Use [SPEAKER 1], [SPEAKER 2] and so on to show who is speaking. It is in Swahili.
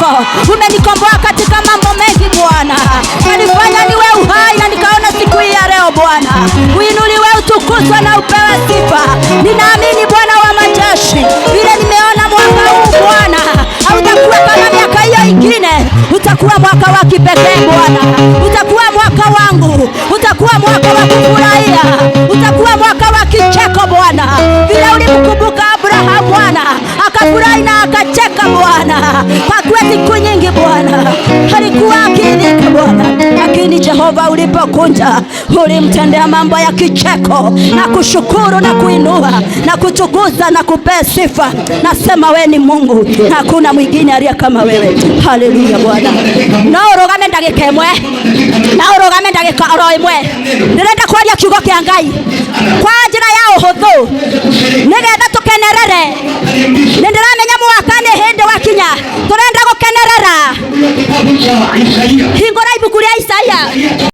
[SPEAKER 1] kicheko. Umenikomboa katika mambo mengi Bwana, umenifanya niwe uhai na nikaona siku hii ya leo Bwana. Uinuliwe, utukuzwe na upewe sifa. Ninaamini Bwana wa majeshi, vile nimeona mwaka huu Bwana hautakuwa kama miaka hiyo ingine. Utakuwa mwaka wa kipekee Bwana, utakuwa mwaka wangu, utakuwa mwaka wa kufurahia, utakuwa mwaka wa kicheko Bwana. Vile ulimkumbuka Abrahamu Bwana, akafurahi na akacheka Bwana, kwa kuwa siku nyingi Bwana alikuwa akiidhika Bwana, lakini Jehova ulipokunja ulimtendea mambo ya kicheko na kushukuru na kuinua na kutukuza na kupea sifa. Nasema wewe ni Mungu, hakuna mwingine aliye kama wewe. Haleluya Bwana. Na urogame ndagika imwe, na urogame ndagika imwe. Ndirenda kwaria kiugo kia Ngai kwa njira ya uhuthu nigetha tukenerere. Nindiramenya mwaka ni hindi wakinya, turenda gukenerera. Hingura ibuku ria Isaia.